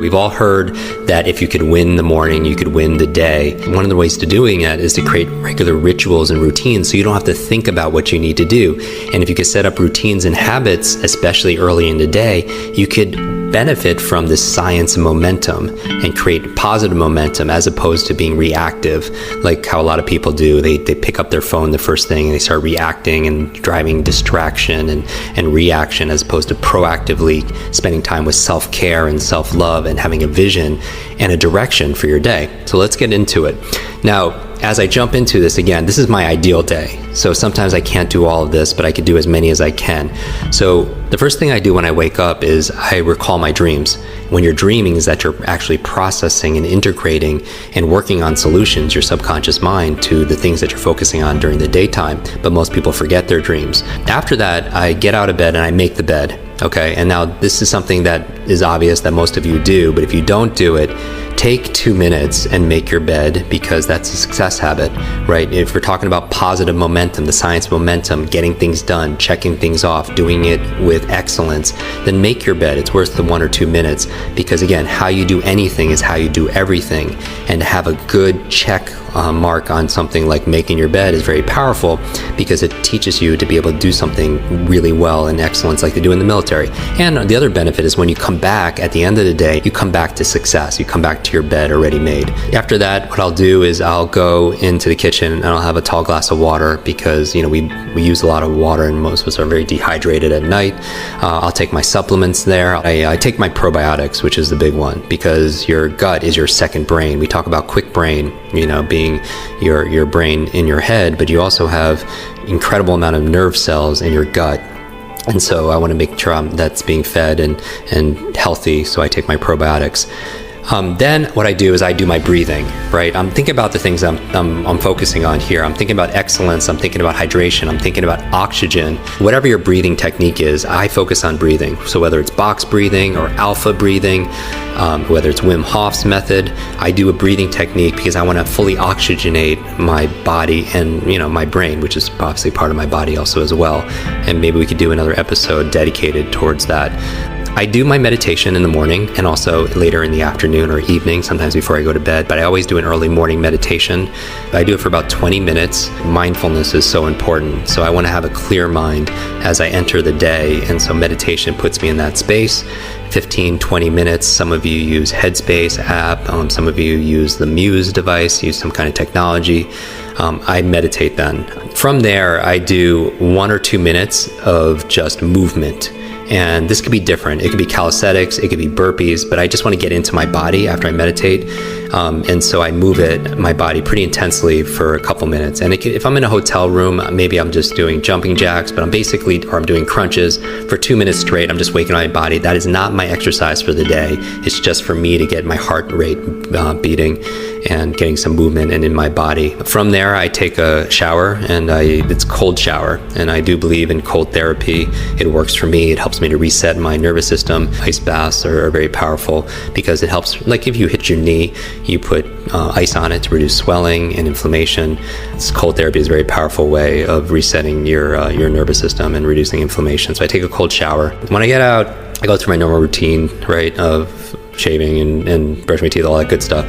We've all heard that if you could win the morning, you could win the day. One of the ways to doing it is to create regular rituals and routines so you don't have to think about what you need to do. And if you could set up routines and habits, especially early in the day, you could benefit from this science and momentum and create positive momentum as opposed to being reactive, like how a lot of people do. They pick up their phone the first thing and they start reacting and driving distraction and reaction, as opposed to proactively spending time with self-care and self-love and having a vision and a direction for your day. So let's get into it. Now, as I jump into this, again, this is my ideal day. So sometimes I can't do all of this, but I can do as many as I can. So the first thing I do when I wake up is I recall my dreams. When you're dreaming is that you're actually processing and integrating and working on solutions, your subconscious mind, to the things that you're focusing on during the daytime. But most people forget their dreams. After that, I get out of bed and I make the bed. Okay, and now this is something that is obvious that most of you do, but if you don't do it, take 2 minutes and make your bed, because that's a success habit, right? If we're talking about positive momentum, the science momentum, getting things done, checking things off, doing it with excellence, then make your bed. It's worth the 1 or 2 minutes, because again, how you do anything is how you do everything. And to have a good check mark on something like making your bed is very powerful, because it teaches you to be able to do something really well in excellence like they do in the military. And the other benefit is when you come back at the end of the day, you come back to success. You come back to your bed already made. After that, what I'll do is I'll go into the kitchen and I'll have a tall glass of water, because we use a lot of water and most of us are very dehydrated at night. I'll take my supplements there. I take my probiotics, which is the big one, because your gut is your second brain. We talk about quick brain, being your brain in your head, but you also have incredible amount of nerve cells in your gut. And so I want to make sure that's being fed and healthy, so I take my probiotics. Then what I do is I do my breathing, right? I'm thinking about the things I'm focusing on here. I'm thinking about excellence. I'm thinking about hydration. I'm thinking about oxygen. Whatever your breathing technique is, I focus on breathing. So whether it's box breathing or alpha breathing, whether it's Wim Hof's method, I do a breathing technique because I want to fully oxygenate my body and, my brain, which is obviously part of my body also as well. And maybe we could do another episode dedicated towards that. I do my meditation in the morning and also later in the afternoon or evening, sometimes before I go to bed, but I always do an early morning meditation. I do it for about 20 minutes. Mindfulness is so important. So I want to have a clear mind as I enter the day. And so meditation puts me in that space. 15, 20 minutes. Some of you use Headspace app. Some of you use the Muse device, use some kind of technology. I meditate then. From there, I do 1 or 2 minutes of just movement. And this could be different. It could be calisthenics, it could be burpees, but I just want to get into my body after I meditate. And so I move my body pretty intensely for a couple minutes. And if I'm in a hotel room, maybe I'm just doing jumping jacks, but I'm doing crunches for 2 minutes straight. I'm just waking my body. That is not my exercise for the day. It's just for me to get my heart rate beating and getting some movement in my body. From there, I take a shower, and it's cold shower. And I do believe in cold therapy. It works for me. It helps me to reset my nervous system. Ice baths are very powerful because it helps, like if you hit your knee, you put ice on it to reduce swelling and inflammation. Cold therapy is a very powerful way of resetting your nervous system and reducing inflammation. So I take a cold shower. When I get out, I go through my normal routine, right, of shaving and brush my teeth, all that good stuff.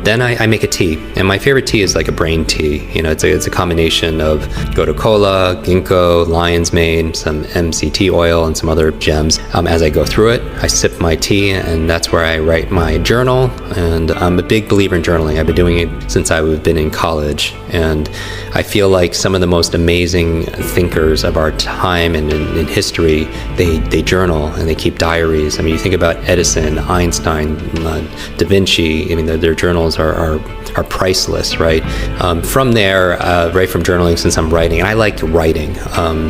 Then I make a tea, and my favorite tea is like a brain tea. It's a combination of gotu kola, ginkgo, lion's mane, some MCT oil, and some other gems. As I go through it, I sip my tea, and that's where I write my journal. And I'm a big believer in journaling. I've been doing it since I've been in college, and I feel like some of the most amazing thinkers of our time and in history, they journal and they keep diaries. I mean, you think about Edison, Einstein, Da Vinci. I mean, their journals are priceless, right? From there, right from journaling, since I'm writing, and I like writing.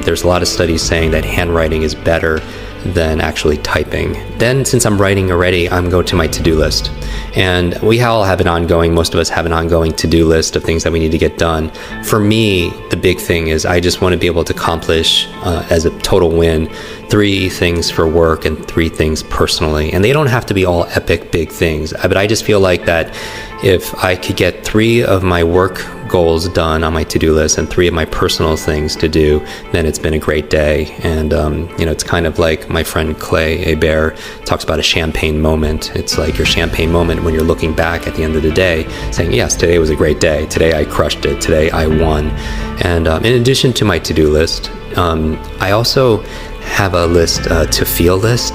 There's a lot of studies saying that handwriting is better than actually typing. Then, since I'm writing already, I'm going to my to-do list. And we all have most of us have an ongoing to-do list of things that we need to get done. For me, the big thing is I just want to be able to accomplish, as a total win, 3 things for work and 3 things personally. And they don't have to be all epic big things, but I just feel like that if I could get 3 of my work goals done on my to-do list and 3 of my personal things to do, then it's been a great day. And it's kind of like my friend Clay Hebert talks about a champagne moment. It's like your champagne moment when you're looking back at the end of the day saying, yes, today was a great day, today I crushed it, today I won. And in addition to my to-do list, I also have a to feel list,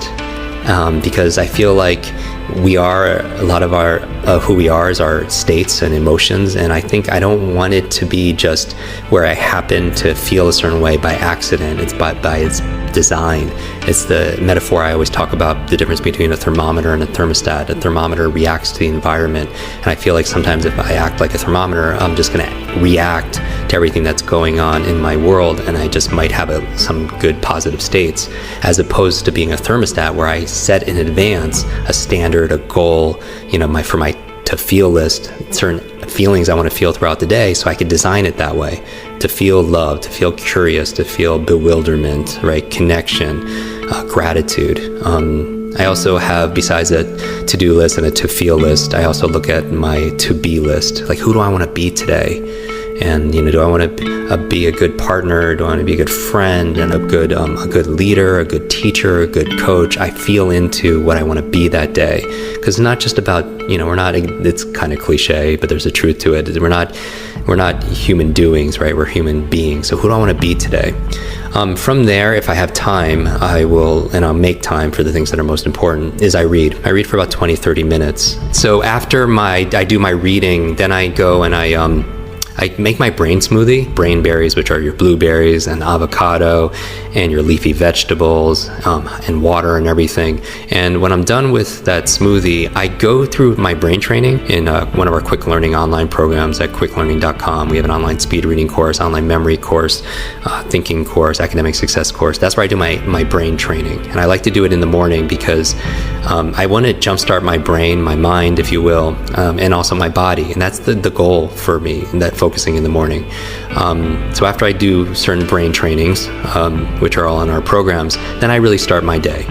because I feel like a lot of our who we are is our states and emotions, and I think I don't want it to be just where I happen to feel a certain way by accident. It's by its design. It's the metaphor I always talk about, the difference between a thermometer and a thermostat. A thermometer reacts to the environment, and I feel like sometimes if I act like a thermometer, I'm just going to react to everything that's going on in my world, and I just might have some good positive states, as opposed to being a thermostat where I set in advance a standard, a goal, for my to feel list, certain feelings I want to feel throughout the day, so I could design it that way, to feel love, to feel curious, to feel bewilderment, right, connection, gratitude. I also have, besides a to-do list and a to-feel list, I also look at my to-be list, like who do I want to be today? And do I want to be a good partner? Do I want to be a good friend and a good leader, a good teacher, a good coach? I feel into what I want to be that day, because it's not just about we're not. It's kind of cliche, but there's a truth to it. We're not human doings, right? We're human beings. So who do I want to be today? From there, if I have time, I'll make time for the things that are most important, is I read. I read for about 20, 30 minutes. So after I do my reading, then I go and I make my brain smoothie, brain berries, which are your blueberries and avocado and your leafy vegetables, and water and everything. And when I'm done with that smoothie, I go through my brain training in one of our quick learning online programs at quicklearning.com. We have an online speed reading course, online memory course, thinking course, academic success course. That's where I do my brain training. And I like to do it in the morning because I want to jumpstart my brain, my mind, if you will, and also my body. And that's the goal for me, that focusing in the morning. So after I do certain brain trainings, which are all on our programs, then I really start my day.